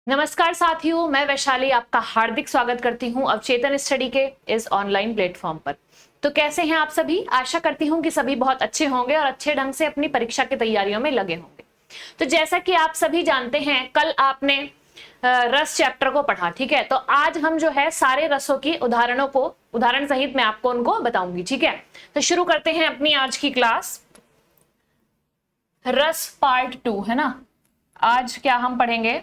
नमस्कार साथियों, मैं वैशाली आपका हार्दिक स्वागत करती हूं अवचेतन स्टडी के इस ऑनलाइन प्लेटफॉर्म पर। तो कैसे हैं आप सभी? आशा करती हूं कि सभी बहुत अच्छे होंगे और अच्छे ढंग से अपनी परीक्षा की तैयारियों में लगे होंगे। तो जैसा कि आप सभी जानते हैं, कल आपने रस चैप्टर को पढ़ा, ठीक है। तो आज हम जो है सारे रसों की उदाहरणों को उदाहरण सहित मैं आपको उनको बताऊंगी, ठीक है। तो शुरू करते हैं अपनी आज की क्लास। रस पार्ट 2 है ना। आज क्या हम पढ़ेंगे?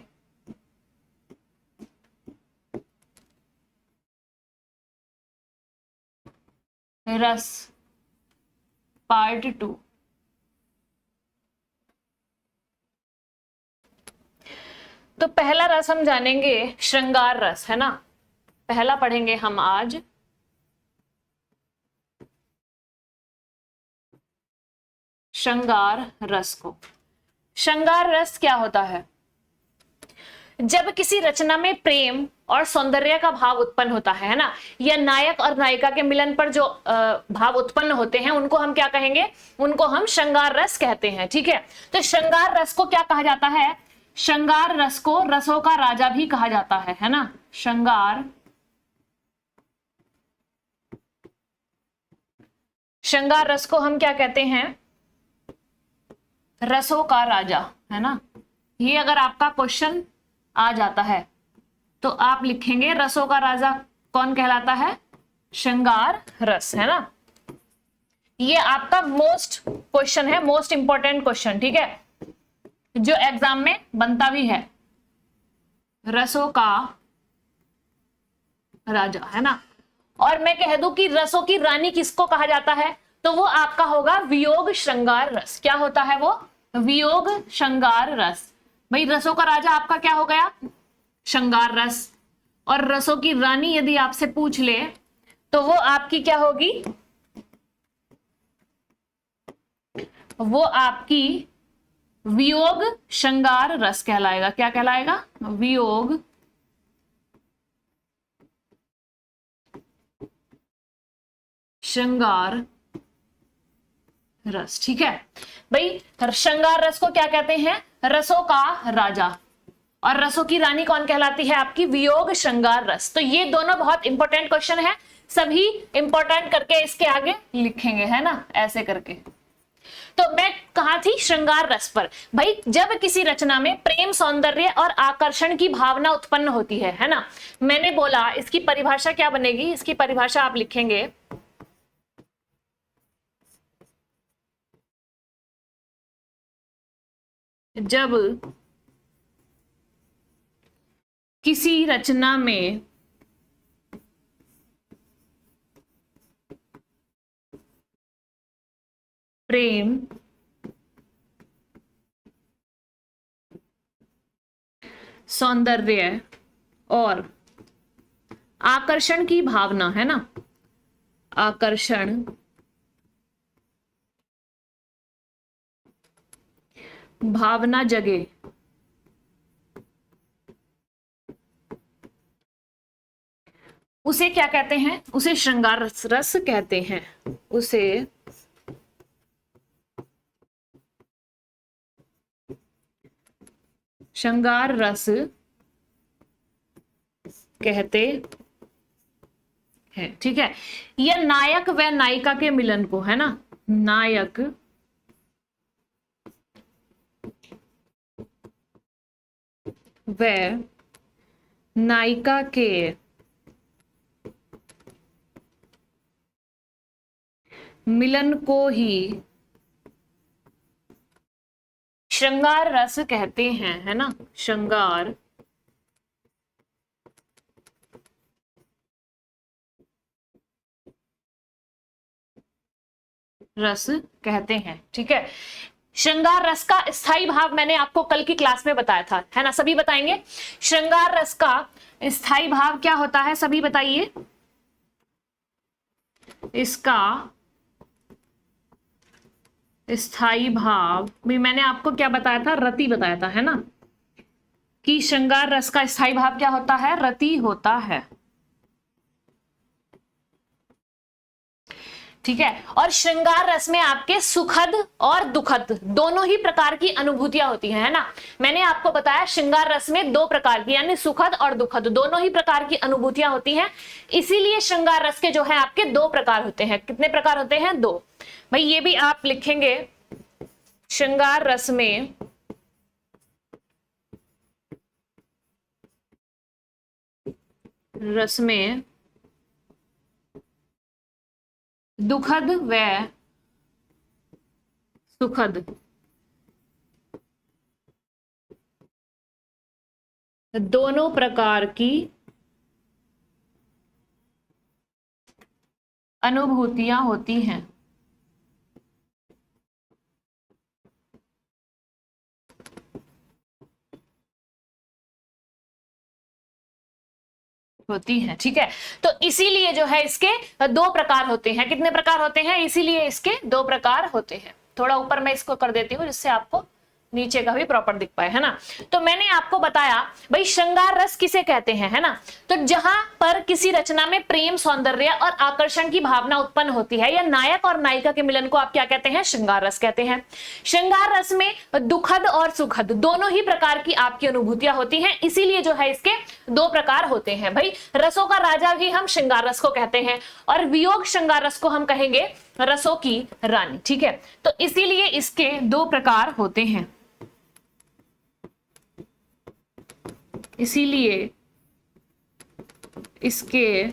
रस पार्ट 2। तो पहला रस हम जानेंगे श्रृंगार रस, है ना। पहला पढ़ेंगे हम आज श्रृंगार रस को। श्रृंगार रस क्या होता है? जब किसी रचना में प्रेम और सौंदर्य का भाव उत्पन्न होता है ना, या नायक और नायिका के मिलन पर जो भाव उत्पन्न होते हैं, उनको हम क्या कहेंगे? उनको हम श्रृंगार रस कहते हैं, ठीक है। तो श्रृंगार रस को क्या कहा जाता है? श्रृंगार रस को रसों का राजा भी कहा जाता है ना। श्रृंगार रस को हम क्या कहते हैं? रसों का राजा, है ना। ये अगर आपका क्वेश्चन आ जाता है तो आप लिखेंगे रसों का राजा कौन कहलाता है? श्रृंगार रस, है ना। ये आपका मोस्ट क्वेश्चन है, मोस्ट इंपॉर्टेंट क्वेश्चन, ठीक है, जो एग्जाम में बनता भी है। रसों का राजा, है ना। और मैं कह दूं कि रसों की रानी किसको कहा जाता है, तो वो आपका होगा वियोग श्रृंगार रस। क्या होता है वो? वियोग श्रृंगार रस। भाई रसों का राजा आपका क्या हो गया? श्रृंगार रस। और रसों की रानी यदि आपसे पूछ ले तो वो आपकी क्या होगी? वो आपकी वियोग श्रृंगार रस कहलाएगा। क्या कहलाएगा? वियोग श्रृंगार रस, ठीक है। भाई श्रृंगार रस को क्या कहते हैं? रसों का राजा। और रसों की रानी कौन कहलाती है? आपकी वियोग श्रृंगार रस। तो ये दोनों बहुत इंपॉर्टेंट क्वेश्चन है, सभी इंपॉर्टेंट करके इसके आगे लिखेंगे, है ना, ऐसे करके। तो मैं कहा थी श्रृंगार रस पर। भाई जब किसी रचना में प्रेम, सौंदर्य और आकर्षण की भावना उत्पन्न होती है ना। मैंने बोला इसकी परिभाषा क्या बनेगी? इसकी परिभाषा आप लिखेंगे जब किसी रचना में प्रेम, सौंदर्य और आकर्षण की भावना, है ना, आकर्षण भावना जगे, उसे क्या कहते हैं? उसे श्रृंगार रस कहते हैं। उसे श्रृंगार रस कहते हैं, ठीक है। यह नायक व नायिका के मिलन को, है ना, नायक व नायिका के मिलन को ही श्रृंगार रस कहते हैं, है ना। श्रृंगार रस कहते हैं, ठीक है। श्रृंगार रस का स्थायी भाव मैंने आपको कल की क्लास में बताया था, है ना। सभी बताएंगे श्रृंगार रस का स्थायी भाव क्या होता है? सभी बताइए। इसका स्थायी भाव भी मैंने आपको क्या बताया था? रति बताया था, है ना, कि श्रृंगार रस का स्थायी भाव क्या होता है? रति होता है। ठीक है। और श्रृंगार रस में आपके सुखद और दुखद दोनों ही प्रकार की अनुभूतियां होती हैं, है ना। मैंने आपको बताया श्रृंगार रस में दो प्रकार की, यानी सुखद और दुखद दोनों ही प्रकार की अनुभूतियां होती हैं, इसीलिए श्रृंगार रस के जो है आपके दो प्रकार होते हैं। कितने प्रकार होते हैं? दो। भाई ये भी आप लिखेंगे, श्रृंगार रस में दुखद व सुखद दोनों प्रकार की अनुभूतियां होती हैं। ठीक है। तो इसीलिए जो है इसके दो प्रकार होते हैं। कितने प्रकार होते हैं? इसीलिए इसके दो प्रकार होते हैं। थोड़ा ऊपर मैं इसको कर देती हूँ जिससे आपको नीचे का भी प्रॉपर दिख पाए, है ना। तो मैंने आपको बताया भाई श्रृंगार रस किसे कहते हैं, है ना। तो जहां पर किसी रचना में प्रेम, सौंदर्य और आकर्षण की भावना उत्पन्न होती है, या नायक और नायिका के मिलन को आप क्या कहते हैं? श्रृंगार रस कहते हैं। श्रृंगार रस में दुखद और सुखद दोनों ही प्रकार की आपकी अनुभूतियां होती हैं, इसीलिए जो है इसके दो प्रकार होते हैं। भाई रसों का राजा भी हम श्रृंगार रस को कहते हैं, और वियोग श्रृंगार रस को हम कहेंगे रसों की रानी। ठीक है। तो इसीलिए इसके दो प्रकार होते हैं, इसीलिए इसके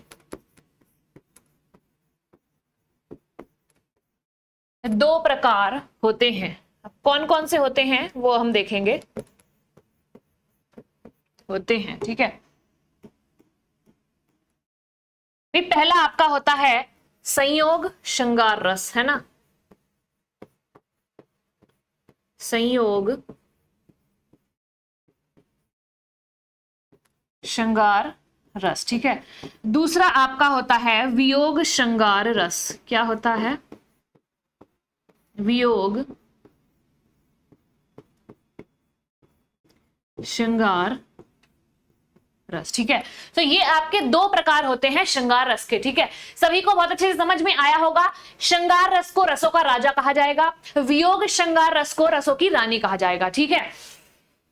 दो प्रकार होते हैं। अब कौन कौन से होते हैं वो हम देखेंगे, होते हैं। ठीक है। पहला आपका होता है संयोग श्रृंगार रस, है ना। संयोग श्रृंगार रस। ठीक है। दूसरा आपका होता है वियोग श्रृंगार रस। क्या होता है? वियोग श्रृंगार रस। ठीक है। तो ये आपके दो प्रकार होते हैं श्रृंगार रस के। ठीक है। सभी को बहुत अच्छे से समझ में आया होगा। श्रृंगार रस को रसों का राजा कहा जाएगा, वियोग श्रृंगार रस को रसों की रानी कहा जाएगा। ठीक है।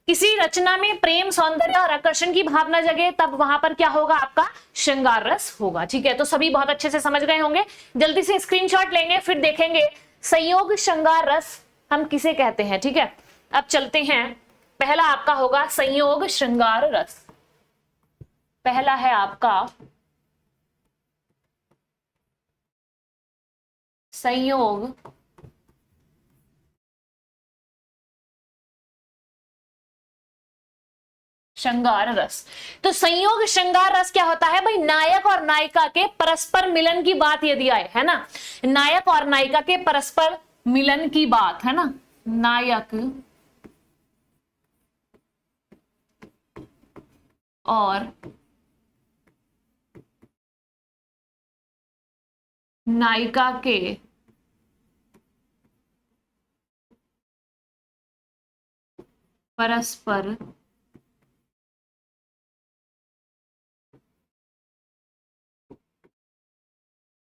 किसी रचना में प्रेम, सौंदर्य और आकर्षण की भावना जगे, तब वहां पर क्या होगा? आपका श्रृंगार रस होगा। ठीक है। तो सभी बहुत अच्छे से समझ गए होंगे। जल्दी से स्क्रीनशॉट लेंगे, फिर देखेंगे संयोग श्रृंगार रस हम किसे कहते हैं। ठीक है। अब चलते हैं। पहला आपका होगा संयोग श्रृंगार रस। पहला है आपका संयोग श्रृंगार रस। तो संयोग श्रृंगार रस क्या होता है भाई? नायक और नायिका के परस्पर मिलन की बात यदि आए, है ना। नायक और नायिका के परस्पर मिलन की बात, है ना। नायक और नायिका के परस्पर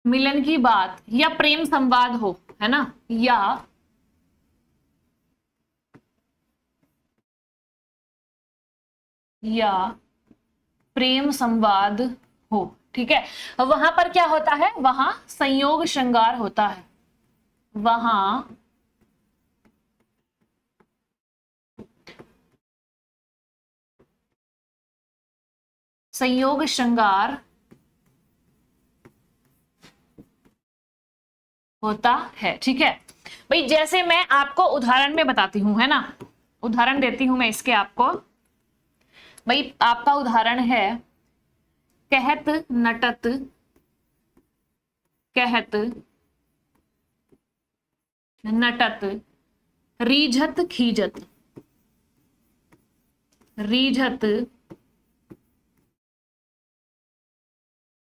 मिलन की बात, या प्रेम संवाद हो, है ना, या प्रेम संवाद हो। ठीक है। वहां पर क्या होता है? वहां संयोग श्रृंगार होता है। वहां संयोग श्रृंगार होता है। ठीक है। भाई जैसे मैं आपको उदाहरण में बताती हूं, है ना, उदाहरण देती हूं मैं इसके आपको। भाई आपका उदाहरण है कहत नटत, कहत नटत रीझत खीजत, रीझत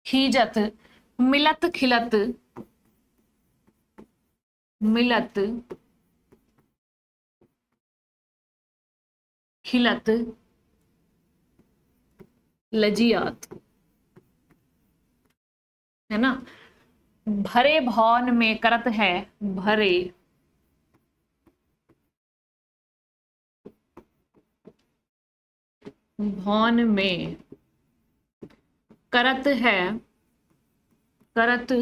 खीजत मिलत खिलत, मिलत खिलत लजियात, है ना। भरे भवन में करत है, भरे भवन में करत है, करत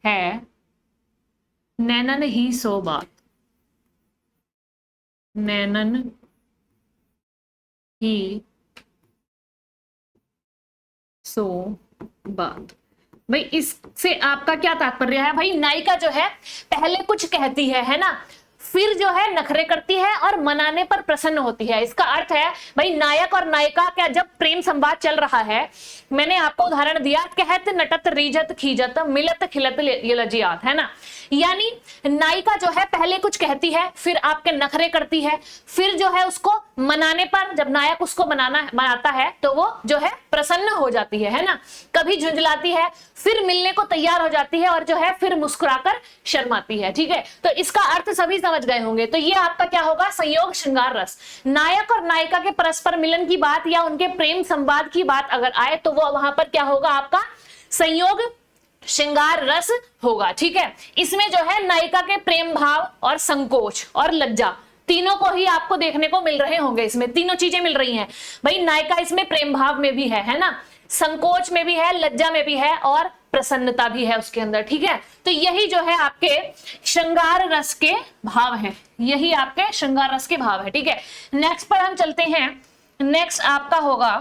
है नैनन ही सो बात, नैनन ही सो बात। भाई इससे आपका क्या तात्पर्य है? भाई नायिका जो है पहले कुछ कहती है ना, फिर जो है नखरे करती है और मनाने पर प्रसन्न होती है। इसका अर्थ है भाई नायक और नायिका का जब प्रेम संवाद चल रहा है, मैंने आपको उदाहरण दिया, कहत नटत रीजत खीजत मिलत खिलत ये लजियात, है ना। यानी नायिका जो है पहले कुछ कहती है, फिर आपके नखरे करती है, फिर जो है उसको मनाने पर, जब नायक उसको मनाता है तो वो जो है प्रसन्न हो जाती है ना। कभी झुंझलाती है, फिर मिलने को तैयार हो जाती है और जो है फिर मुस्कुराकर शर्माती है। ठीक है, तो इसका अर्थ सभी समझ गए होंगे। तो ये आपका क्या होगा? संयोग श्रृंगार रस। नायक और नायिका के परस्पर मिलन की बात या उनके प्रेम संवाद की बात अगर आए तो वो वहां पर क्या होगा? आपका संयोग श्रृंगार रस होगा। ठीक है, इसमें जो है नायिका के प्रेम भाव और संकोच और लज्जा तीनों को ही आपको देखने को मिल रहे होंगे। इसमें तीनों चीजें मिल रही हैं भाई। नायिका इसमें प्रेम भाव में भी है ना, संकोच में भी है, लज्जा में भी है और प्रसन्नता भी है उसके अंदर। ठीक है, तो यही जो है आपके श्रृंगार रस के भाव हैं, यही आपके श्रृंगार रस के भाव है। ठीक है, नेक्स्ट पर हम चलते हैं। नेक्स्ट आपका होगा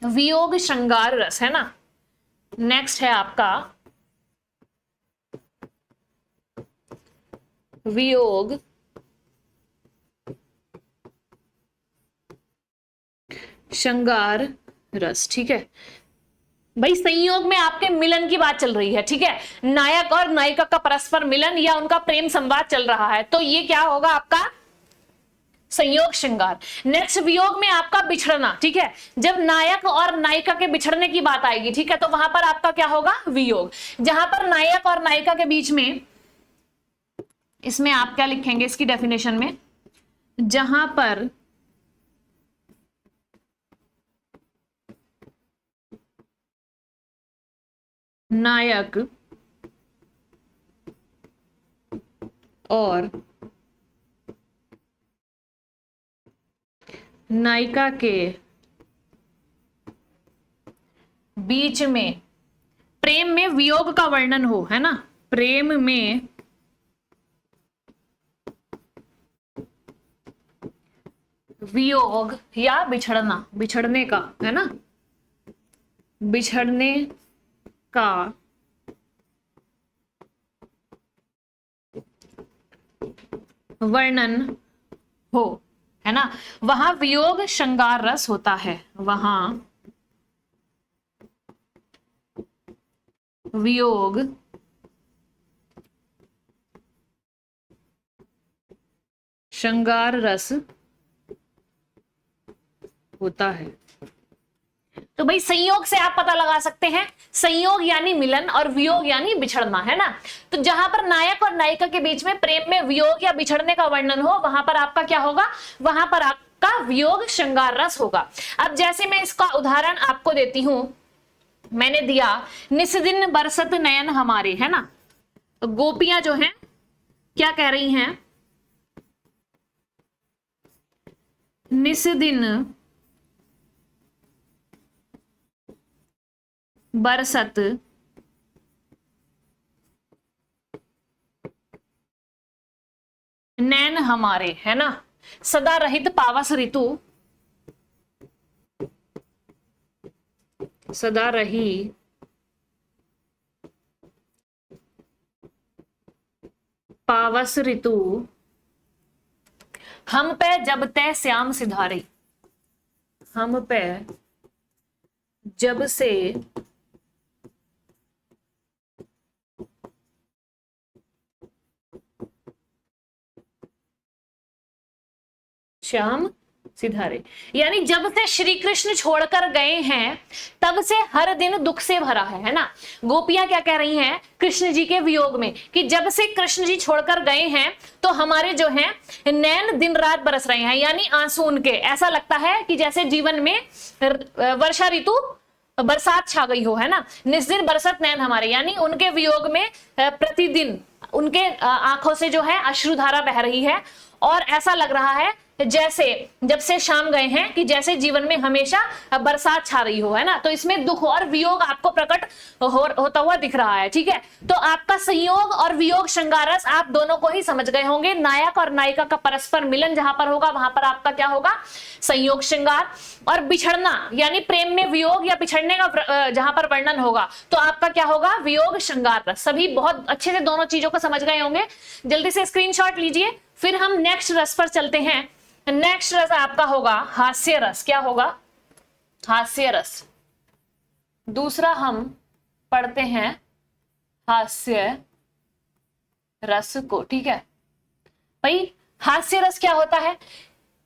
वियोग श्रृंगार रस, है ना। नेक्स्ट है आपका वियोग श्रृंगार रस। ठीक है भाई, संयोग में आपके मिलन की बात चल रही है। ठीक है, नायक और नायिका का परस्पर मिलन या उनका प्रेम संवाद चल रहा है, तो ये क्या होगा? आपका संयोग श्रृंगार। नेक्स्ट वियोग में आपका बिछड़ना। ठीक है, जब नायक और नायिका के बिछड़ने की बात आएगी, ठीक है, तो वहां पर आपका क्या होगा? वियोग। जहां पर नायक और नायिका के बीच में, इसमें आप क्या लिखेंगे इसकी डेफिनेशन में? जहां पर नायक और नायिका के बीच में प्रेम में वियोग का वर्णन हो, है ना, प्रेम में वियोग या बिछड़ना, बिछड़ने का, है ना, बिछड़ने का वर्णन हो, है ना, वहां वियोग श्रृंगार रस होता है। वहां वियोग श्रृंगार रस होता है। तो भाई संयोग से आप पता लगा सकते हैं, संयोग यानी मिलन और वियोग यानी बिछड़ना, है ना। तो जहां पर नायक और नायिका के बीच में प्रेम में वियोग या बिछड़ने का वर्णन हो, वहां पर आपका क्या होगा? वहां पर आपका वियोग श्रृंगार रस होगा। अब जैसे मैं इसका उदाहरण आपको देती हूं, मैंने दिया निस दिन बरसत नयन हमारे, है ना। तो गोपियां जो हैं क्या कह रही हैं? निस दिन बरसत नैन हमारे, है ना, सदा रहित पावस ऋतु, सदा रही पावस ऋतु, हम पे जब तय श्याम सिधारे, हम पे जब से श्याम सिधारे, यानी जब से श्री कृष्ण छोड़कर गए हैं तब से हर दिन दुख से भरा है ना। गोपियां क्या कह रही हैं कृष्ण जी के वियोग में कि जब से कृष्ण जी छोड़कर गए हैं तो हमारे जो हैं नैन दिन रात बरस रहे हैं, यानी आंसू उनके, ऐसा लगता है कि जैसे जीवन में वर्षा ऋतु बरसात छा गई हो, है ना, निस्दिन बरसत नैन हमारे, यानी उनके वियोग में प्रतिदिन उनके आंखों से जो है अश्रुधारा बह रही है और ऐसा लग रहा है जैसे जब से शाम गए हैं कि जैसे जीवन में हमेशा बरसात छा रही हो, है ना। तो इसमें दुख और वियोग आपको प्रकट होता हुआ दिख रहा है, ठीक है। तो आपका संयोग और वियोग श्रृंगार रस आप दोनों को ही समझ गए होंगे। नायक और नायिका का परस्पर मिलन जहां पर होगा वहां पर आपका क्या होगा, संयोग श्रृंगार। और बिछड़ना यानी प्रेम में वियोग या बिछड़ने का जहां पर वर्णन होगा तो आपका क्या होगा, वियोग श्रृंगार रस। सभी बहुत अच्छे से दोनों चीजों को समझ गए होंगे। जल्दी से स्क्रीनशॉट लीजिए, फिर हम नेक्स्ट रस पर चलते हैं। नेक्स्ट रस आपका होगा हास्य रस। क्या होगा, हास्य रस। दूसरा हम पढ़ते हैं हास्य रस को, ठीक है भाई। हास्य रस क्या होता है,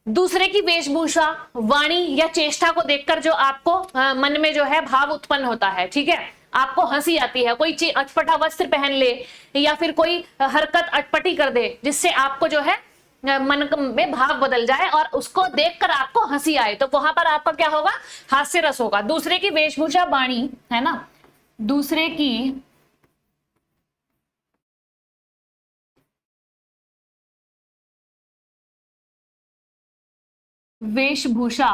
दूसरे की वेशभूषा, वाणी या चेष्टा को देखकर जो आपको मन में जो है भाव उत्पन्न होता है, ठीक है, आपको हंसी आती है, कोई अटपटा वस्त्र पहन ले या फिर कोई हरकत अटपटी कर दे जिससे आपको जो है मन में भाव बदल जाए और उसको देखकर आपको हंसी आए, तो वहां पर आपका क्या होगा, हास्य रस होगा। दूसरे की वेशभूषा, वाणी, है ना, दूसरे की वेशभूषा,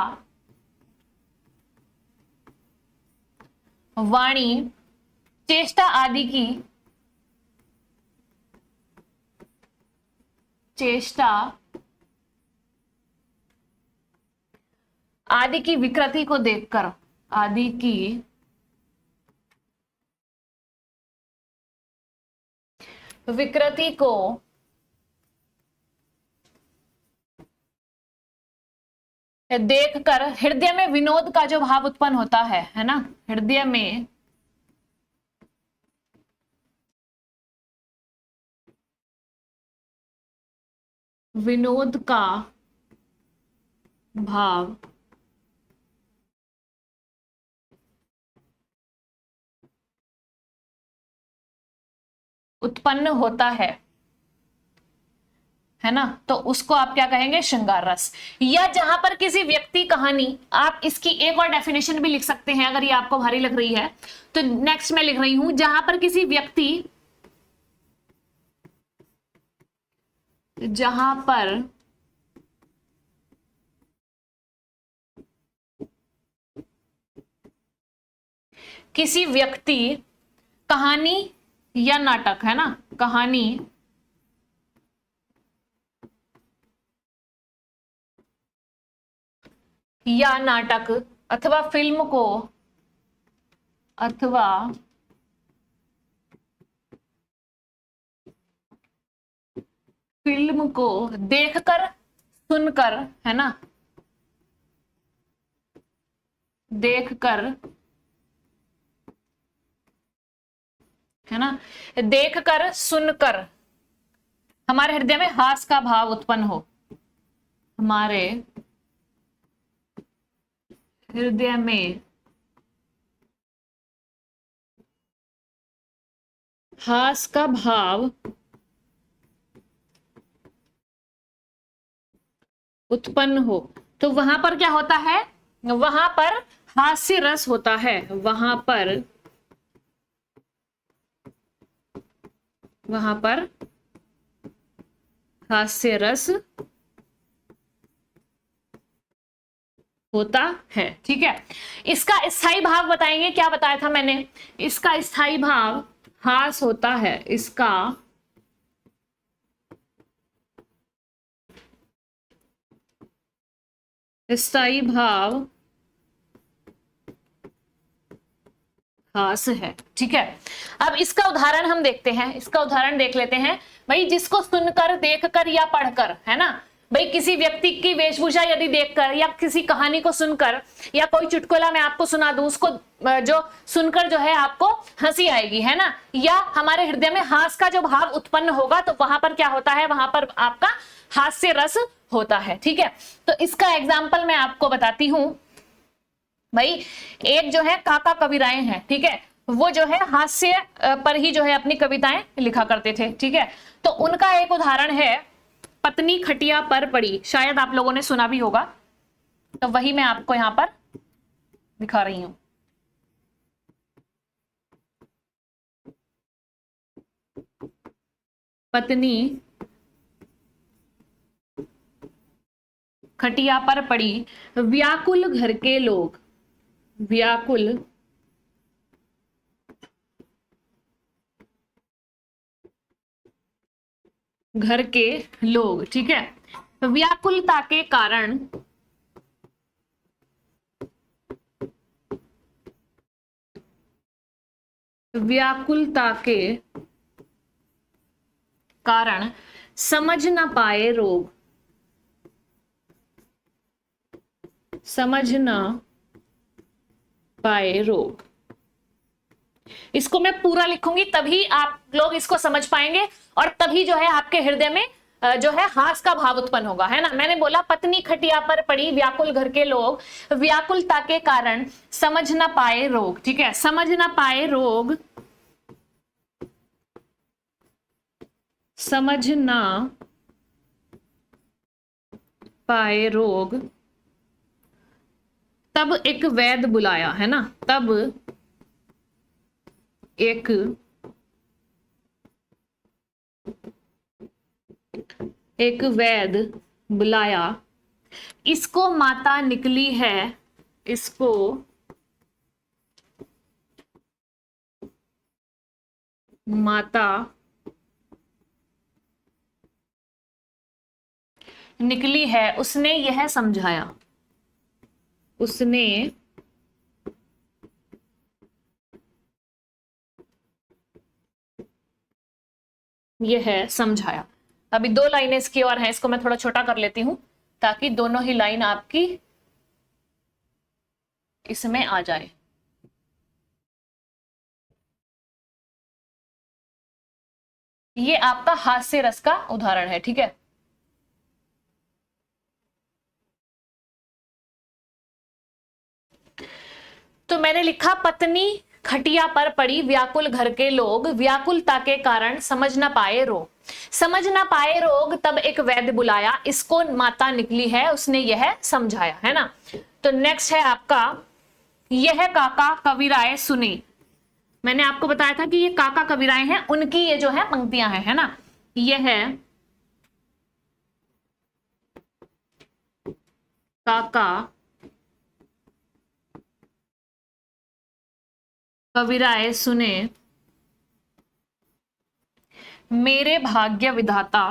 वाणी, चेष्टा आदि की, चेष्टा आदि की विकृति को देखकर, आदि की विकृति को देखकर हृदय में विनोद का जो भाव उत्पन्न होता है ना, हृदय में विनोद का भाव उत्पन्न होता है ना, तो उसको आप क्या कहेंगे, श्रृंगार रस। या जहां पर किसी व्यक्ति, कहानी, आप इसकी एक और डेफिनेशन भी लिख सकते हैं अगर ये आपको भारी लग रही है तो। नेक्स्ट मैं लिख रही हूं, जहां पर किसी व्यक्ति, जहां पर किसी व्यक्ति, कहानी या नाटक, है ना, कहानी या नाटक अथवा फिल्म को, अथवा फिल्म को देखकर, सुनकर, है ना, देखकर, है ना, देखकर सुनकर हमारे हृदय में हास का भाव उत्पन्न हो, हमारे हृदय में हास का भाव उत्पन्न हो, तो वहां पर क्या होता है, वहां पर हास्य रस होता है, वहां पर हास्य रस होता है, ठीक है। इसका स्थायी भाव बताएंगे, क्या बताया था मैंने, इसका स्थायी भाव हास होता है, इसका स्थायी भाव हास है, ठीक है। अब इसका उदाहरण हम देखते हैं, इसका उदाहरण देख लेते हैं भाई। जिसको सुनकर, देखकर या पढ़कर, है ना भाई, किसी व्यक्ति की वेशभूषा यदि देखकर या किसी कहानी को सुनकर या कोई चुटकुला मैं आपको सुना दूं, उसको जो सुनकर जो है आपको हंसी आएगी, है ना, या हमारे हृदय में हास का जो भाव उत्पन्न होगा तो वहां पर क्या होता है, वहां पर आपका हास्य रस होता है, ठीक है। तो इसका एग्जाम्पल मैं आपको बताती हूं भाई। एक जो है काका कविराएं हैं, ठीक है, वो जो है हास्य पर ही जो है अपनी कविताएं लिखा करते थे, ठीक है। तो उनका एक उदाहरण है, पत्नी खटिया पर पड़ी, शायद आप लोगों ने सुना भी होगा, तो वही मैं आपको यहां पर दिखा रही हूं। पत्नी खटिया पर पड़ी, व्याकुल घर के लोग, व्याकुल घर के लोग, ठीक है। व्याकुलता के कारण, व्याकुलता के कारण समझ न पाए रोग, समझ न पाए रोग। इसको मैं पूरा लिखूंगी तभी आप लोग इसको समझ पाएंगे और तभी जो है आपके हृदय में जो है हास का भाव उत्पन्न होगा, है ना। मैंने बोला पत्नी खटिया पर पड़ी, व्याकुल घर के लोग, व्याकुलता के कारण समझ ना पाए रोग, ठीक है। समझ ना पाए रोग, समझ ना पाए रोग, तब एक वैद्य बुलाया, है ना। तब एक वैद्य बुलाया, इसको माता निकली है, इसको माता निकली है, उसने यह समझाया, उसने यह समझाया। अभी 2 लाइनें इसकी और हैं, इसको मैं थोड़ा छोटा कर लेती हूं ताकि दोनों ही लाइन आपकी इसमें आ जाए। ये आपका हास्य रस का उदाहरण है, ठीक है। तो मैंने लिखा पत्नी खटिया पर पड़ी, व्याकुल घर के लोग, व्याकुलता के कारण समझ ना पाए रोग, समझ ना पाए रोग, तब एक वैद्य बुलाया, इसको माता निकली है, उसने यह समझाया, है ना। तो नेक्स्ट है आपका, यह काका कविराय सुने। मैंने आपको बताया था कि ये काका कविराय हैं, उनकी ये जो है पंक्तियां हैं, है ना। यह काका कविराय सुने, मेरे भाग्य विधाता,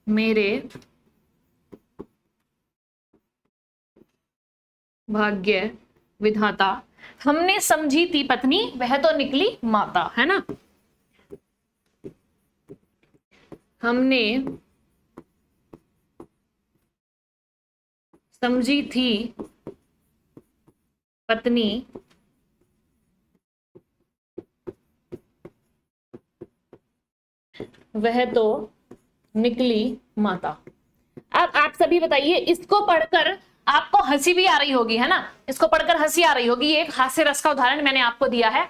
मेरे भाग्य विधाता, हमने समझी थी पत्नी, वह तो निकली माता, है ना। हमने समझी थी पत्नी, वह तो निकली माता। अब आप सभी बताइए, इसको पढ़कर आपको हंसी भी आ रही होगी, है ना। इसको पढ़कर हंसी आ रही होगी, ये एक हास्य रस का उदाहरण मैंने आपको दिया है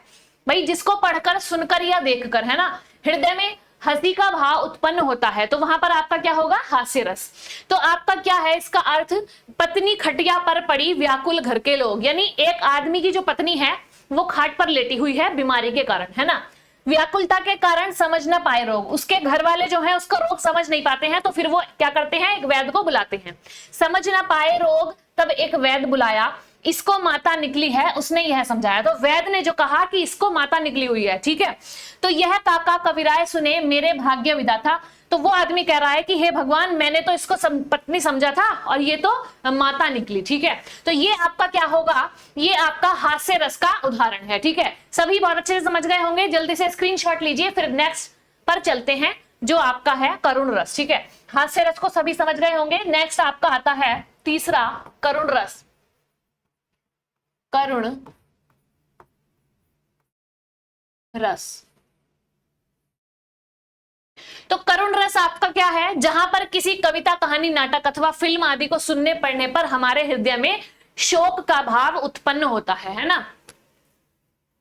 भाई। जिसको पढ़कर, सुनकर या देखकर, है ना, हृदय में हंसी का भाव उत्पन्न होता है तो वहां पर आपका क्या होगा, हास्य रस। तो आपका क्या है इसका अर्थ, पत्नी खटिया पर पड़ी, व्याकुल घर के लोग, यानी एक आदमी की जो पत्नी है वो खाट पर लेटी हुई है बीमारी के कारण, है ना। व्याकुलता के कारण समझ ना पाए रोग, उसके घर वाले जो है उसको रोग समझ नहीं पाते हैं, तो फिर वो क्या करते हैं, एक वैद्य को बुलाते हैं। समझ ना पाए रोग, तब एक वैद्य बुलाया, इसको माता निकली है, उसने यह समझाया। तो वैद्य ने जो कहा कि इसको माता निकली हुई है, ठीक है। तो यह काका कविराय सुने, मेरे भाग्य विधाता, तो वो आदमी कह रहा है कि हे भगवान, मैंने तो इसको पत्नी समझा था और ये तो माता निकली, ठीक है। तो ये आपका क्या होगा, ये आपका हास्य रस का उदाहरण है, ठीक है। सभी बहुत अच्छे से समझ गए होंगे, जल्दी से स्क्रीनशॉट लीजिए, फिर नेक्स्ट पर चलते हैं जो आपका है करुण रस, ठीक है। हास्य रस को सभी समझ गए होंगे। नेक्स्ट आपका आता है तीसरा, करुण रस। करुण रस, तो करुण रस आपका क्या है, जहां पर किसी कविता, कहानी, नाटक अथवा फिल्म आदि को सुनने पढ़ने पर हमारे हृदय में शोक का भाव उत्पन्न होता है ना।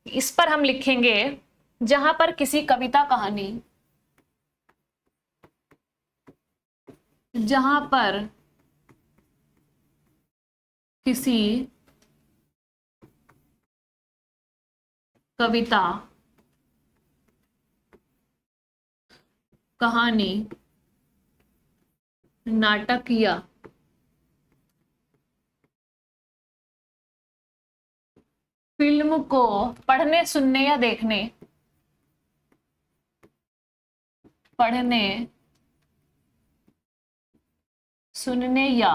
इस पर हम लिखेंगे, जहां पर किसी कविता, कहानी, जहां पर किसी कविता, कहानी नाटक या फिल्म को पढ़ने सुनने या देखने, पढ़ने सुनने या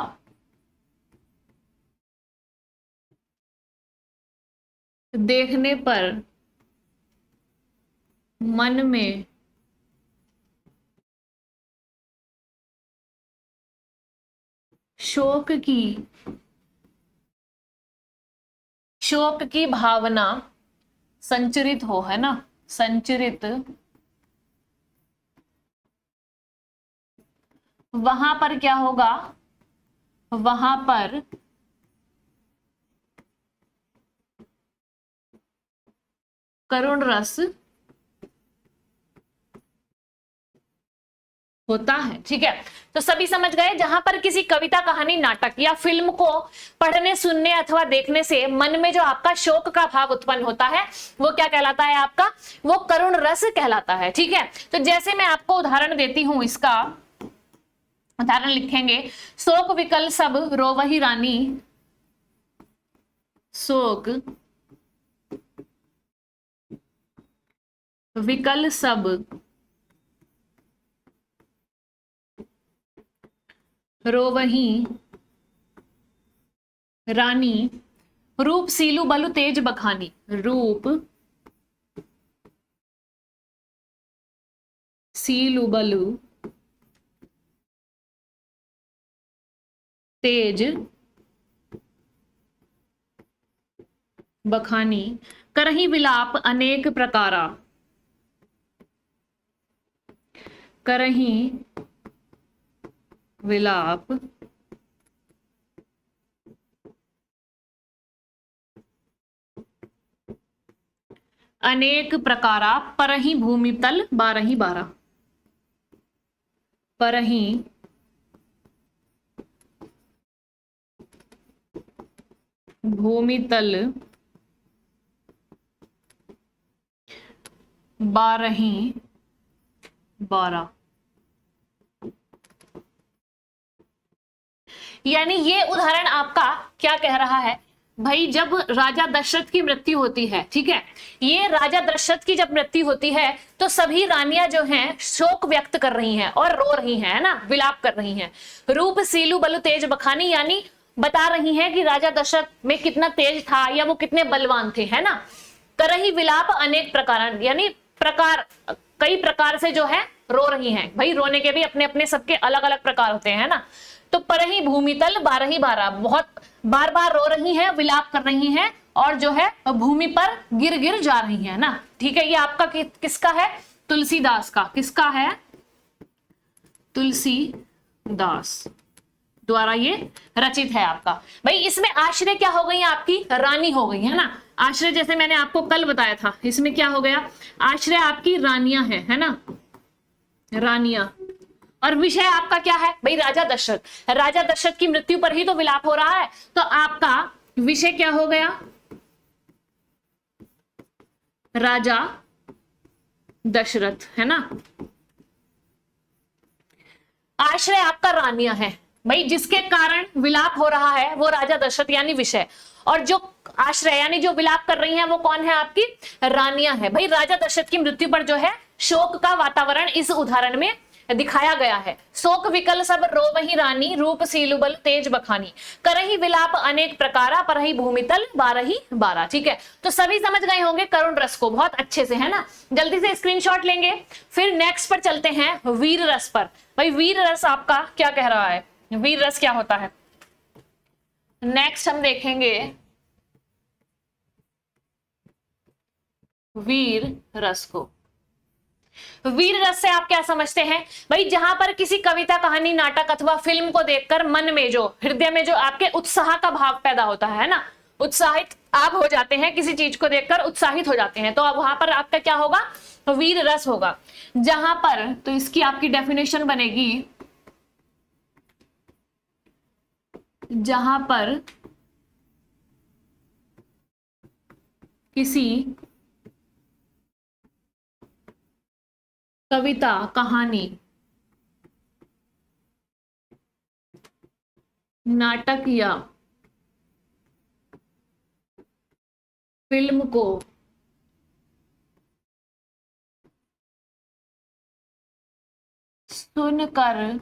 देखने पर मन में शोक की भावना संचरित हो, है ना, संचरित, वहां पर क्या होगा, वहां पर करुण रस होता है। ठीक है, तो सभी समझ गए, जहां पर किसी कविता, कहानी, नाटक या फिल्म को पढ़ने सुनने अथवा देखने से मन में जो आपका शोक का भाव उत्पन्न होता है वो क्या कहलाता है आपका, वो करुण रस कहलाता है। ठीक है, तो जैसे मैं आपको उदाहरण देती हूं, इसका उदाहरण लिखेंगे, शोक विकल सब रोवहि रानी, शोक विकल सब रोवहि रानी, रूप सीलू बलु तेज बखानी, रूप सीलू बलु तेज बखानी, करही विलाप अनेक प्रकारा, करही विलाप अनेक प्रकारा, परही भूमितल बारही बारा, परही भूमितल बारही बारा। यानी ये उदाहरण आपका क्या कह रहा है भाई, जब राजा दशरथ की मृत्यु होती है, ठीक है, ये राजा दशरथ की जब मृत्यु होती है तो सभी रानियां जो हैं शोक व्यक्त कर रही हैं और रो रही हैं, है ना, विलाप कर रही हैं। रूप सीलू बलु तेज बखानी, यानी बता रही हैं कि राजा दशरथ में कितना तेज था या वो कितने बलवान थे, है ना। करही विलाप अनेक प्रकार, यानी प्रकार, कई प्रकार से जो है रो रही हैं। भाई रोने के भी अपने अपने सबके अलग अलग प्रकार होते हैं, है ना। तो परही भूमितल बारही बारा, बहुत बार बार रो रही हैं, विलाप कर रही हैं और जो है भूमि पर गिर गिर जा रही हैं ना। ठीक है, ये आपका किसका है, तुलसीदास का, किसका है, तुलसीदास द्वारा ये रचित है आपका। भाई इसमें आश्रय क्या हो गई, आपकी रानी हो गई, है ना। आश्रय जैसे मैंने आपको कल बताया था, इसमें क्या हो गया, आश्रय आपकी रानियां है ना, रानियां। और विषय आपका क्या है भाई, राजा दशरथ, राजा दशरथ की मृत्यु पर ही तो विलाप हो रहा है, तो आपका विषय क्या हो गया, राजा दशरथ, है ना। आश्रय आपका रानियां है भाई, जिसके कारण विलाप हो रहा है वो राजा दशरथ यानी विषय, और जो आश्रय यानी जो विलाप कर रही हैं वो कौन है, आपकी रानियां है। भाई राजा दशरथ की मृत्यु पर जो है शोक का वातावरण इस उदाहरण में दिखाया गया है। शोक विकल सब रोवहि रानी, रूप सीलु बल तेज बखानी, करही विलाप अनेक प्रकारा, परही भूमितल बारही बारा। ठीक है, तो सभी समझ गए होंगे करुण रस को बहुत अच्छे से, है ना। जल्दी से स्क्रीनशॉट लेंगे, फिर नेक्स्ट पर चलते हैं वीर रस पर। भाई वीर रस आपका क्या कह रहा है, वीर रस क्या होता है, नेक्स्ट हम देखेंगे वीर रस को। वीर रस से आप क्या समझते हैं भाई, जहां पर किसी कविता, कहानी, नाटक अथवा फिल्म को देखकर मन में जो, हृदय में जो आपके उत्साह का भाव पैदा होता है ना, उत्साहित आप हो जाते हैं, किसी चीज को देखकर उत्साहित हो जाते हैं, तो अब वहां पर आपका क्या होगा, वीर रस होगा। जहां पर, तो इसकी आपकी डेफिनेशन बनेगी, जहां पर किसी कविता, कहानी, नाटक या फिल्म को सुनकर,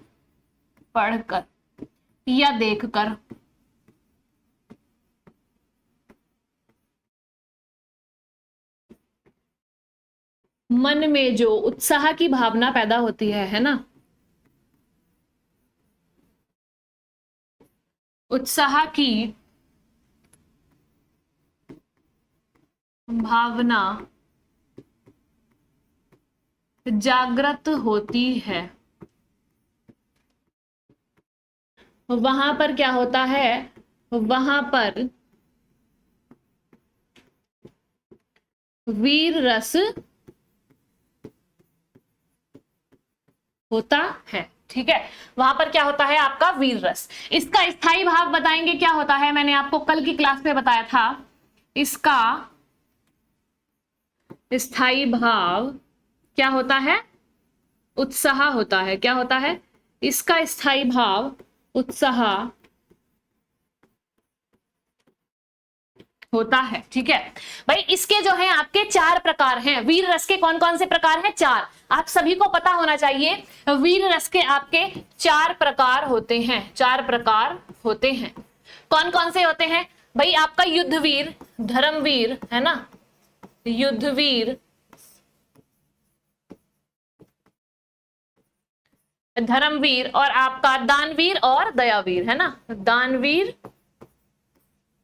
पढ़कर या देखकर मन में जो उत्साह की भावना पैदा होती है ना, उत्साह की भावना जागृत होती है, वहां पर क्या होता है, वहां पर वीर रस होता है। ठीक है, वहां पर क्या होता है आपका वीर रस। इसका स्थायी भाव बताएंगे क्या होता है, मैंने आपको कल की क्लास में बताया था। इसका स्थायी भाव क्या होता है, उत्साह होता है। क्या होता है, इसका स्थायी भाव उत्साह होता है। ठीक है भाई, इसके जो है आपके 4 प्रकार हैं। वीर रस के कौन कौन से प्रकार हैं, 4। आप सभी को पता होना चाहिए, वीर रस के आपके 4 प्रकार होते हैं। 4 प्रकार होते हैं, कौन कौन से होते हैं भाई, आपका युद्धवीर, धर्मवीर है ना, युद्धवीर, धर्मवीर, और आपका दानवीर और दयावीर है ना, दानवीर,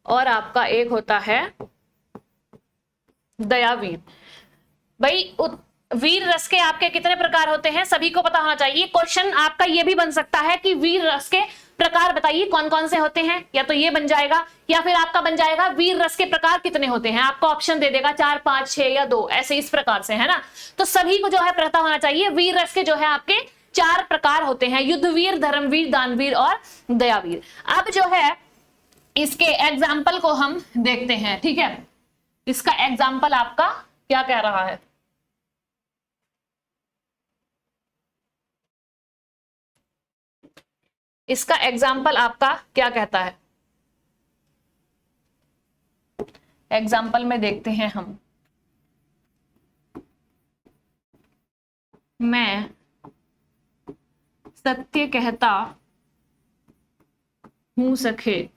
और आपका एक होता है दयावीर। भाई वीर रस के आपके कितने प्रकार होते हैं, सभी को पता होना चाहिए। क्वेश्चन आपका ये भी बन सकता है कि वीर रस के प्रकार बताइए कौन कौन से होते हैं, या तो ये बन जाएगा, या फिर आपका बन जाएगा वीर रस के प्रकार कितने होते हैं। आपको ऑप्शन दे देगा 4, 5, 6 या 2, ऐसे इस प्रकार से है ना। तो सभी को जो है पता होना चाहिए, वीर रस के जो है आपके 4 प्रकार होते हैं, युद्धवीर, धर्मवीर, दानवीर और दयावीर। अब जो है इसके एग्जाम्पल को हम देखते हैं। ठीक है, इसका एग्जाम्पल आपका क्या कह रहा है, इसका एग्जाम्पल आपका क्या कहता है, एग्जाम्पल में देखते हैं हम। मैं सत्य कहता हूं सखे,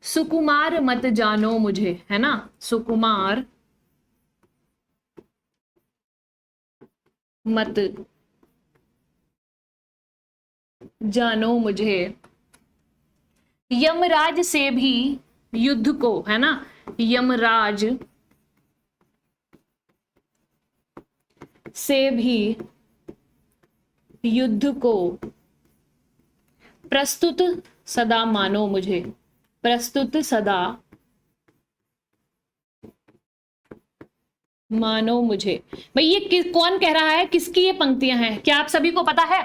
सुकुमार मत जानो मुझे, है ना, सुकुमार मत जानो मुझे, यमराज से भी युद्ध को, है ना, यमराज से भी युद्ध को प्रस्तुत सदा मानो मुझे, प्रस्तुत सदा मानो मुझे। भाई ये कौन कह रहा है, किसकी ये पंक्तियां हैं, क्या आप सभी को पता है।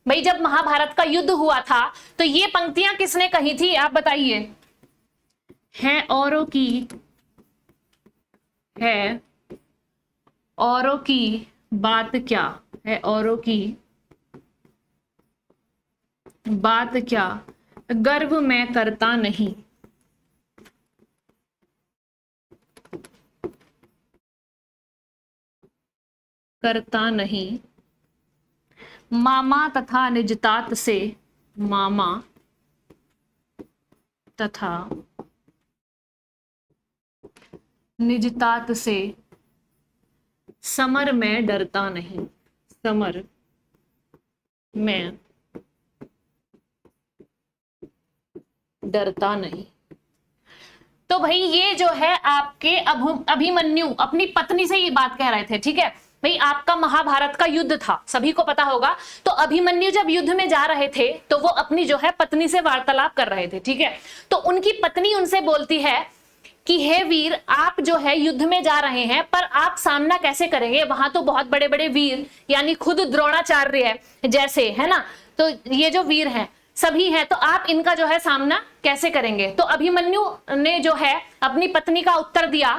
भाई जब महाभारत का युद्ध हुआ था तो ये पंक्तियां किसने कही थी, आप बताइए। है औरों की, है औरों की बात क्या, है औरों की बात क्या, गर्व मैं करता नहीं, करता नहीं, मामा तथा निजतात से, मामा तथा निजतात से समर में डरता नहीं, समर में डरता नहीं। तो भाई ये जो है आपके अभिमन्यु अपनी पत्नी से ये बात कह रहे थे। ठीक है भाई, आपका महाभारत का युद्ध था, सभी को पता होगा। तो अभिमन्यु जब युद्ध में जा रहे थे तो वो अपनी जो है पत्नी से वार्तालाप कर रहे थे। ठीक है, तो उनकी पत्नी उनसे बोलती है कि हे वीर, आप जो है युद्ध में जा रहे हैं, पर आप सामना कैसे करेंगे, वहां तो बहुत बड़े बड़े वीर यानी खुद द्रोणाचार्य है जैसे, है ना, तो ये जो वीर हैं सभी हैं, तो आप इनका जो है सामना कैसे करेंगे। तो अभिमन्यु ने जो है अपनी पत्नी का उत्तर दिया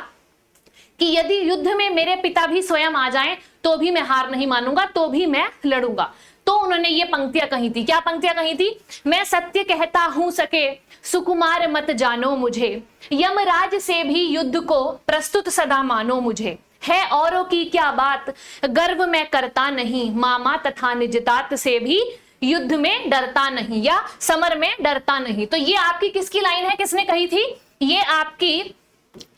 कि यदि युद्ध में मेरे पिता भी स्वयं आ जाएं तो भी मैं हार नहीं मानूंगा, तो भी मैं लड़ूंगा। तो उन्होंने ये पंक्तियां कही थी। क्या पंक्तियां कही थी? मैं सत्य कहता हूं सके, सुकुमार मत जानो मुझे, यमराज से भी युद्ध को प्रस्तुत सदा मानो मुझे, है औरों की क्या बात गर्व मैं करता नहीं, मामा तथा निजतात से भी युद्ध में डरता नहीं, या समर में डरता नहीं। तो ये आपकी किसकी लाइन है, किसने कही थी? ये आपकी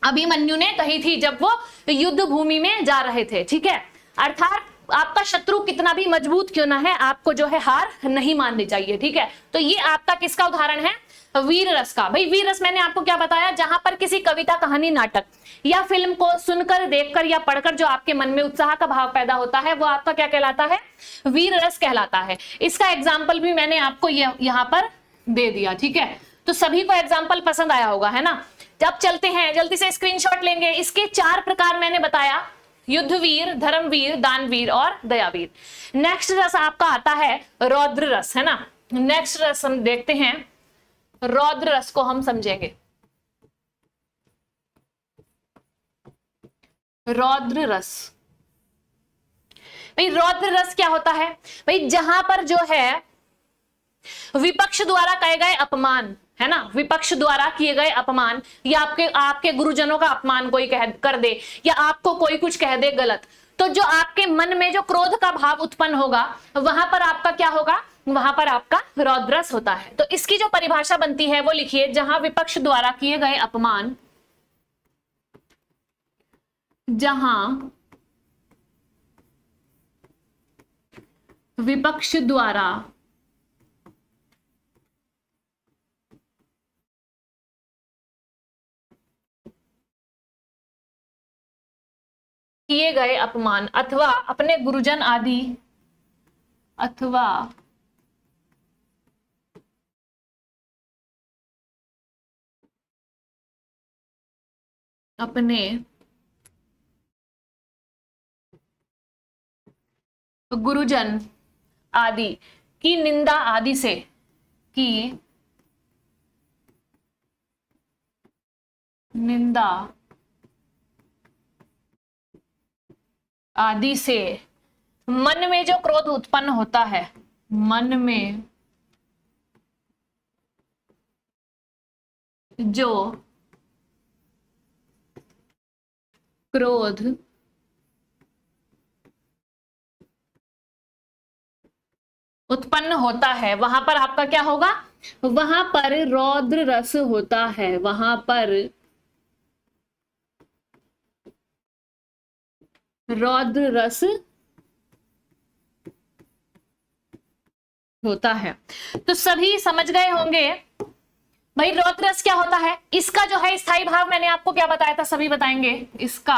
अभिमन्यु ने कही थी जब वो युद्ध भूमि में जा रहे थे। ठीक है, अर्थात आपका शत्रु कितना भी मजबूत क्यों ना है, आपको जो है हार नहीं माननी चाहिए। ठीक है, तो ये आपका किसका उदाहरण है? वीर रस का। भाई वीर रस मैंने आपको क्या बताया? जहां पर किसी कविता, कहानी, नाटक या फिल्म को सुनकर, देखकर या पढ़कर जो आपके मन में उत्साह का भाव पैदा होता है, वो आपका क्या कहलाता है? वीर रस कहलाता है। इसका एग्जाम्पल भी मैंने आपको यहां पर दे दिया। ठीक है, तो सभी को एग्जाम्पल पसंद आया होगा, है ना? जब चलते हैं, जल्दी से स्क्रीनशॉट लेंगे। इसके 4 प्रकार मैंने बताया, युद्धवीर, धर्मवीर, दानवीर और दयावीर। नेक्स्ट रस आपका आता है रौद्र रस, है ना? नेक्स्ट रस हम देखते हैं, रौद्र रस को हम समझेंगे। रौद्र रस, भाई रौद्र रस क्या होता है? भाई जहां पर जो है विपक्ष द्वारा कहे गए अपमान, है ना, विपक्ष द्वारा किए गए अपमान, या आपके गुरुजनों का अपमान कोई कर दे, या आपको कोई कुछ कह दे गलत, तो जो आपके मन में जो क्रोध का भाव उत्पन्न होगा, वहां पर आपका क्या होगा? वहां पर आपका रौद्रस होता है। तो इसकी जो परिभाषा बनती है वो लिखिए, जहां विपक्ष द्वारा किए गए अपमान, जहां विपक्ष द्वारा किए गए अपमान, अथवा अपने गुरुजन आदि, अथवा अपने गुरुजन आदि की निंदा आदि से, की निंदा आदि से मन में जो क्रोध उत्पन्न होता है, मन में जो क्रोध उत्पन्न होता है, वहां पर आपका क्या होगा? वहां पर रौद्र रस होता है, वहां पर रौद्र रस होता है। तो सभी समझ गए होंगे भाई रौद्र रस क्या होता है। इसका जो है स्थायी भाव मैंने आपको क्या बताया था, सभी बताएंगे। इसका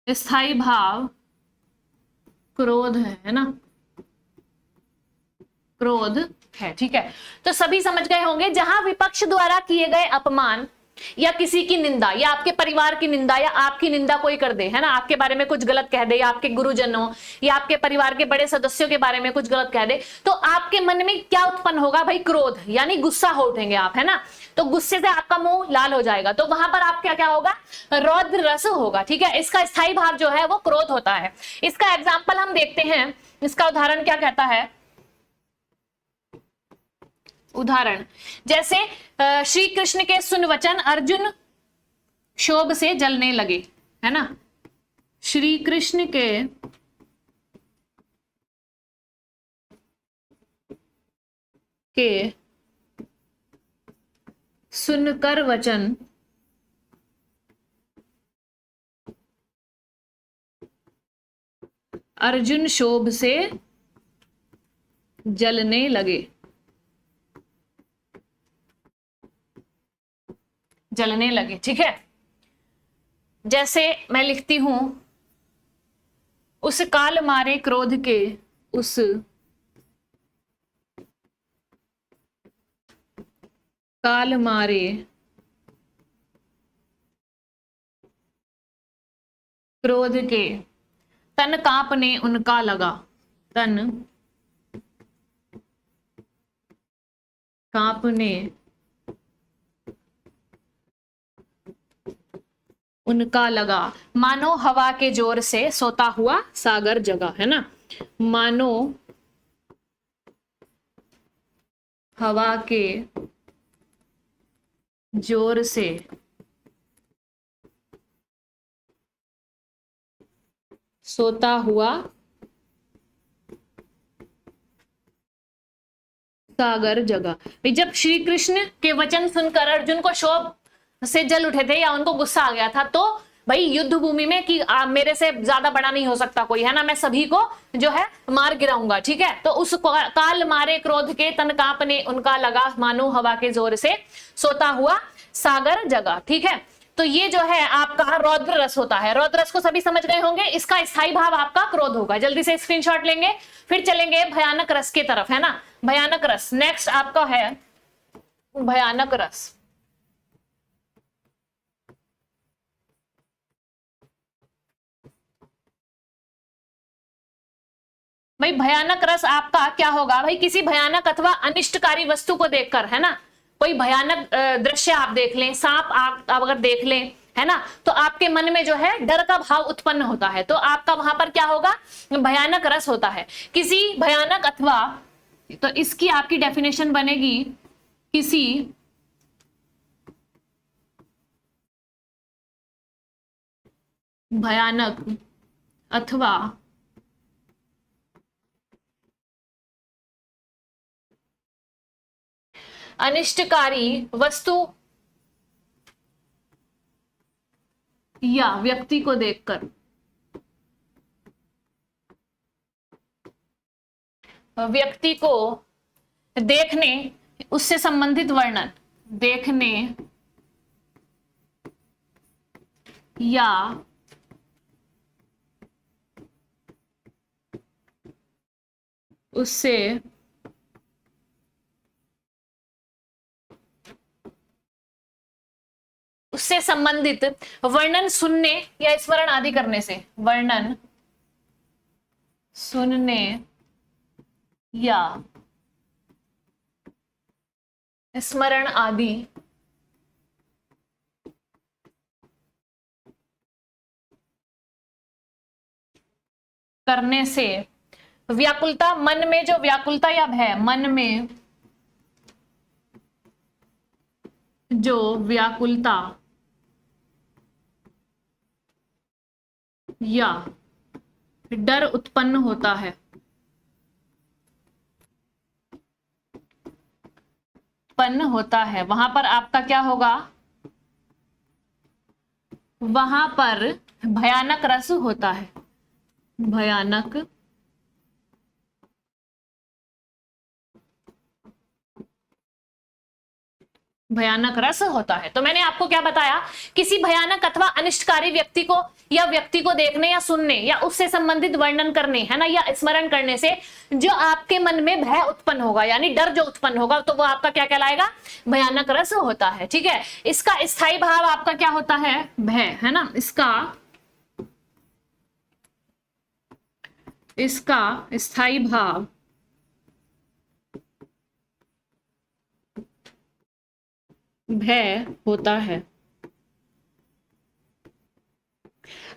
स्थायी भाव क्रोध है ना, क्रोध है। ठीक है, तो सभी समझ गए होंगे, जहां विपक्ष द्वारा किए गए अपमान या किसी की निंदा, या आपके परिवार की निंदा, या आपकी निंदा कोई कर दे, है ना, आपके बारे में कुछ गलत कह दे, या आपके गुरुजनों या आपके परिवार के बड़े सदस्यों के बारे में कुछ गलत कह दे, तो आपके मन में क्या उत्पन्न होगा? भाई क्रोध, यानी गुस्सा हो उठेंगे आप, है ना? तो गुस्से से आपका मुंह लाल हो जाएगा, तो वहां पर आप क्या होगा? रौद्र रस होगा। ठीक है, इसका स्थायी भाव जो है वो क्रोध होता है। इसका एग्जाम्पल हम देखते हैं, इसका उदाहरण क्या कहता है? उदाहरण जैसे श्री कृष्ण के सुन वचन अर्जुन क्षोभ से जलने लगे, है ना? श्री कृष्ण के सुनकर वचन अर्जुन क्षोभ से जलने लगे, जलने लगे। ठीक है, जैसे मैं लिखती हूं, उस काल मारे क्रोध के, उस काल मारे क्रोध के तन कांपने उनका लगा, तन कांपने उनका लगा, मानो हवा के जोर से सोता हुआ सागर जगा, है ना। मानो हवा के जोर से सोता हुआ सागर जगा। जब श्री कृष्ण के वचन सुनकर अर्जुन को क्षोभ से जल उठे थे या उनको गुस्सा आ गया था, तो भाई युद्ध भूमि में कि मेरे से ज्यादा बड़ा नहीं हो सकता कोई, है ना, मैं सभी को जो है मार गिराऊंगा, ठीक है। तो उस काल मारे क्रोध के तन कांपने उनका लगा, मानो हवा के जोर से सोता हुआ सागर जगा, ठीक है। तो ये जो है आपका रौद्र रस होता है। रौद्र रस को सभी समझ गए होंगे, इसका स्थायी भाव आपका क्रोध होगा। जल्दी से स्क्रीनशॉट लेंगे, फिर चलेंगे भयानक रस की तरफ, है ना। भयानक रस नेक्स्ट आपका है भयानक रस। भाई भयानक रस आपका क्या होगा, भाई किसी भयानक अथवा अनिष्टकारी वस्तु को देखकर, है ना, कोई भयानक दृश्य आप देख लें, सांप आप अगर देख लें, है ना, तो आपके मन में जो है डर का भाव उत्पन्न होता है, तो आपका वहां पर क्या होगा, भयानक रस होता है। किसी भयानक अथवा, तो इसकी आपकी डेफिनेशन बनेगी किसी भयानक अथवा अनिष्टकारी वस्तु या व्यक्ति को देखकर, व्यक्ति को देखने, उससे संबंधित वर्णन, देखने या उससे संबंधित वर्णन सुनने या स्मरण आदि करने से, वर्णन सुनने या स्मरण आदि करने से व्याकुलता, मन में जो व्याकुलता या भय, मन में जो व्याकुलता या डर उत्पन्न होता है, वहां पर आपका क्या होगा, वहां पर भयानक रस होता है, भयानक रस होता है। तो मैंने आपको क्या बताया, किसी भयानक अथवा अनिष्टकारी व्यक्ति को या व्यक्ति को देखने या सुनने या उससे संबंधित वर्णन करने, है ना, या स्मरण करने से जो आपके मन में भय उत्पन्न होगा, यानी डर जो उत्पन्न होगा, तो वो आपका क्या कहलाएगा, भयानक रस होता है, ठीक है। इसका स्थायी भाव आपका क्या होता है, भय, है ना। इसका स्थायी भाव भय होता है।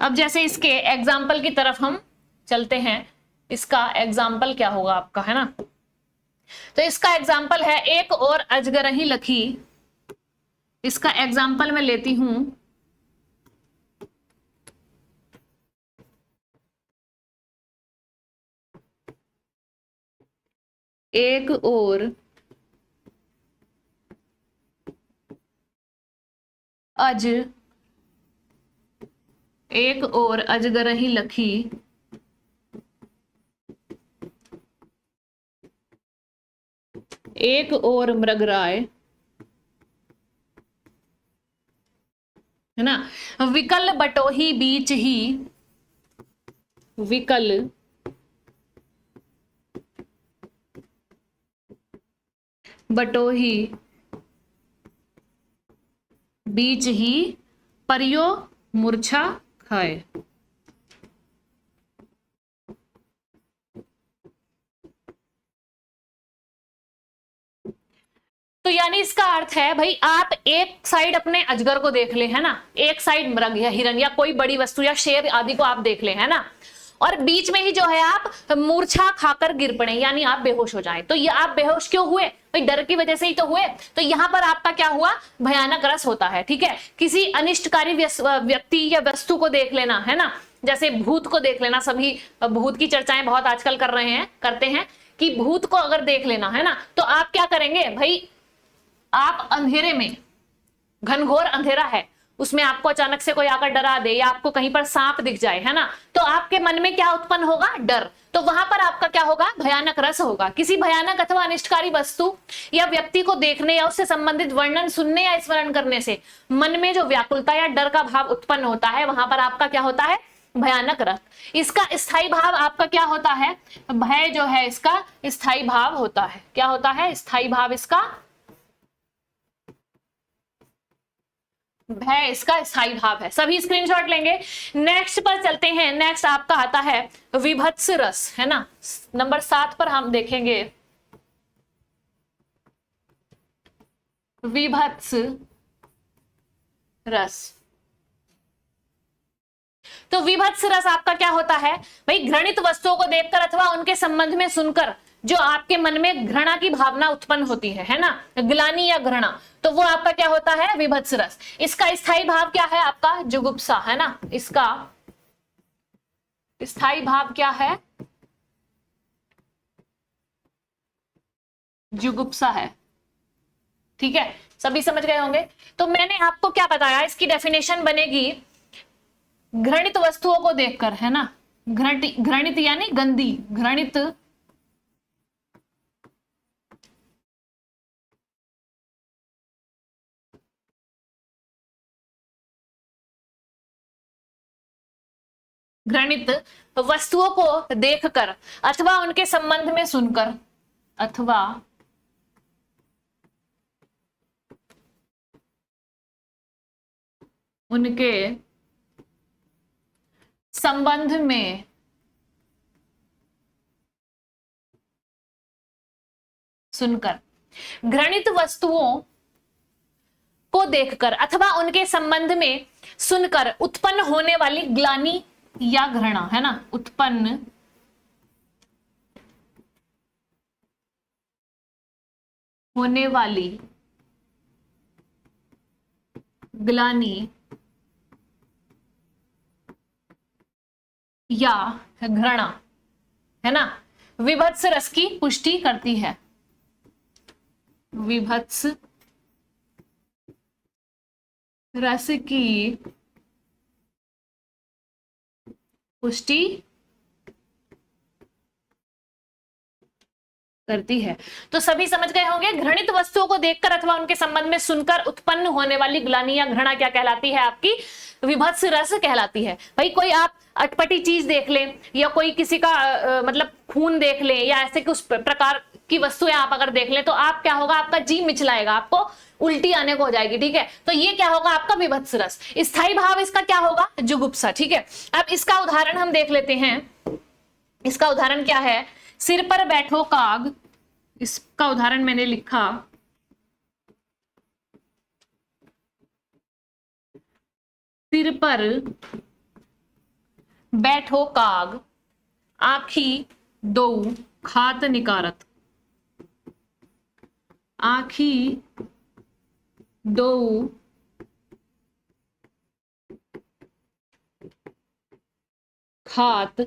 अब जैसे इसके एग्जाम्पल की तरफ हम चलते हैं, इसका एग्जाम्पल क्या होगा आपका, है ना। तो इसका एग्जाम्पल है एक और अजगरही लखी। इसका एग्जाम्पल मैं लेती हूं, एक और अजगरही लखी, एक और मृगराय, है ना, विकल बटोही बीच ही, विकल बटोही बीच ही परियो मूर्छा खाए। यानी इसका अर्थ है भाई आप एक साइड अपने अजगर को देख ले, है ना, एक साइड मृग या हिरन या कोई बड़ी वस्तु या शेर आदि को आप देख ले, है ना, और बीच में ही जो है आप मूर्छा खाकर गिर पड़े, यानी आप बेहोश हो जाए। तो ये आप बेहोश क्यों हुए? भाई डर की वजह से ही तो हुए। तो यहां पर आपका क्या हुआ? भयानक रस होता है, ठीक है। किसी अनिष्टकारी व्यक्ति या वस्तु को देख लेना, है ना, जैसे भूत को देख लेना, सभी भूत की चर्चाएं बहुत आजकल करते हैं कि भूत को अगर देख लेना, है ना, तो आप क्या करेंगे भाई, आप अंधेरे में, घनघोर अंधेरा है, उसमें आपको अचानक से कोई आकर डरा दे या आपको कहीं पर सांप दिख जाए, है ना, तो आपके मन में क्या उत्पन्न होगा? डर। तो वहां पर आपका क्या होगा? भयानक रस होगा। किसी भयानक अथवा अनिष्टकारी वस्तु या व्यक्ति को देखने या उससे संबंधित वर्णन सुनने या स्मरण करने से मन में जो व्याकुलता या डर का भाव उत्पन्न होता है, वहां पर आपका क्या होता है? भयानक रस। इसका स्थायी भाव आपका क्या होता है? भय जो है इसका स्थायी भाव होता है। क्या होता है? स्थायी भाव इसका, भय इसका स्थायी भाव है। सभी स्क्रीनशॉट लेंगे। नेक्स्ट पर चलते हैं। नेक्स्ट आपका आता है विभत्स रस, है ना, नंबर 7 पर हम देखेंगे विभत्स रस। तो विभत्स रस आपका क्या होता है भाई? घृणित वस्तुओं को देखकर अथवा उनके संबंध में सुनकर जो आपके मन में घृणा की भावना उत्पन्न होती है ना, ग्लानि या घृणा, तो वो आपका क्या होता है? विभत्स रस। इसका स्थायी भाव क्या है आपका? जुगुप्सा, है ना, इसका स्थायी भाव क्या है? जुगुप्सा है, ठीक है, सभी समझ गए होंगे। तो मैंने आपको क्या बताया, इसकी डेफिनेशन बनेगी घृणित वस्तुओं को देखकर, है ना, घृणित यानी गंदी, घृणित घृणित वस्तुओं को देखकर अथवा उनके संबंध में सुनकर, अथवा उनके संबंध में सुनकर, घृणित वस्तुओं को देखकर अथवा उनके संबंध में सुनकर उत्पन्न होने वाली ग्लानि या घृणा, है ना, उत्पन्न होने वाली ग्लानि या घृणा, है ना, विभत्स रस की पुष्टि करती है। विभत्स रस की पुष्टि करती है। तो सभी समझ गए होंगे, घृणित वस्तुओं को देखकर अथवा उनके संबंध में सुनकर उत्पन्न होने वाली ग्लानि या घृणा क्या कहलाती है? आपकी विभत्स रस कहलाती है। भाई कोई आप अटपटी चीज देख ले या कोई किसी का मतलब खून देख ले या ऐसे कुछ प्रकार की वस्तुएं आप अगर देख ले तो आप क्या होगा? आपका जी मिचलाएगा, आपको उल्टी आने को हो जाएगी, ठीक है। तो ये क्या होगा? आपका विभत्स रस। स्थायी भाव इसका क्या होगा? जुगुप्सा, ठीक है। अब इसका उदाहरण हम देख लेते हैं। इसका उदाहरण क्या है? सिर पर बैठो काग, इसका उदाहरण मैंने लिखा सिर पर बैठो काग, आखी दो खात निकारत, आखी दो खात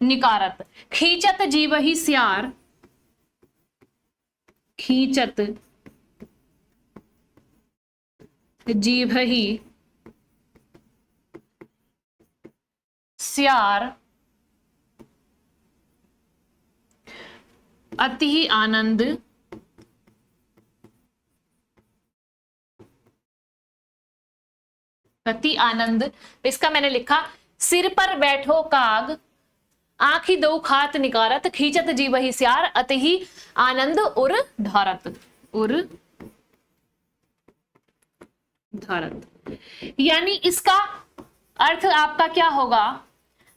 निकारत, खींचत जीवहि स्यार, खींचत जीवहि स्यार, अति आनंद अति आनंद। इसका मैंने लिखा सिर पर बैठो काग, आखी दो खात निकारत, खींचत जीवहि स्यार, अति ही आनंद उर धारत, उर धारत। यानी इसका अर्थ आपका क्या होगा?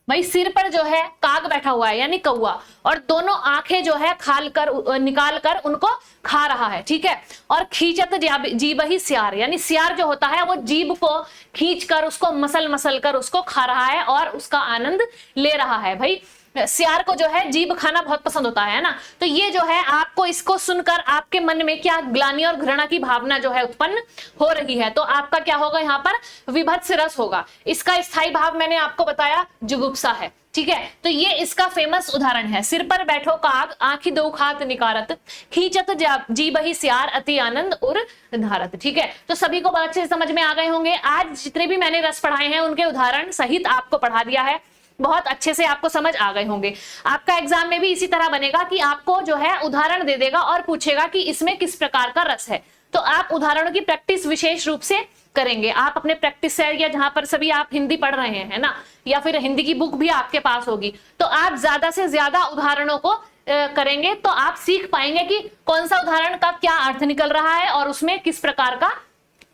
भाई सिर पर जो है काग बैठा हुआ है यानी कौआ, और दोनों आंखें जो है खाल कर निकाल कर उनको खा रहा है, ठीक है। और खींचत जीभ ही सियार, यानी सियार जो होता है वो जीभ को खींच कर उसको मसल मसल कर उसको खा रहा है और उसका आनंद ले रहा है। भाई सियार को जो है जीभ खाना बहुत पसंद होता है ना। तो ये जो है आपको इसको सुनकर आपके मन में क्या ग्लानि और घृणा की भावना जो है उत्पन्न हो रही है, तो आपका क्या होगा यहाँ पर विभत्स रस होगा। इसका स्थायी भाव मैंने आपको बताया जुगुप्सा है, ठीक है। तो ये इसका फेमस उदाहरण है, सिर पर बैठो काग आंखी दो खात निकारत, खींचत जीभ ही सियार अति आनंद उर धारत, ठीक है। तो सभी को अच्छे से समझ में आ गए होंगे। आज जितने भी मैंने रस पढ़ाए हैं उनके उदाहरण सहित आपको पढ़ा दिया है, बहुत अच्छे से आपको समझ आ गए होंगे। आपका एग्जाम में भी इसी तरह बनेगा कि आपको जो है उदाहरण दे देगा और पूछेगा कि इसमें किस प्रकार का रस है, तो आप उदाहरणों की प्रैक्टिस विशेष रूप से करेंगे। आप अपने प्रैक्टिस सेट या जहां पर सभी आप हिंदी पढ़ रहे हैं, है ना, या फिर हिंदी की बुक भी आपके पास होगी, तो आप ज्यादा से ज्यादा उदाहरणों को करेंगे तो आप सीख पाएंगे कि कौन सा उदाहरण का क्या अर्थ निकल रहा है और उसमें किस प्रकार का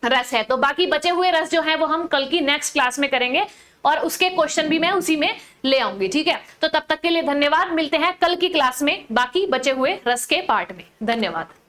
रस है। तो बाकी बचे हुए रस जो है वो हम कल की नेक्स्ट क्लास में करेंगे और उसके क्वेश्चन भी मैं उसी में ले आऊंगी, ठीक है। तो तब तक के लिए धन्यवाद, मिलते हैं कल की क्लास में बाकी बचे हुए रस के पार्ट में। धन्यवाद।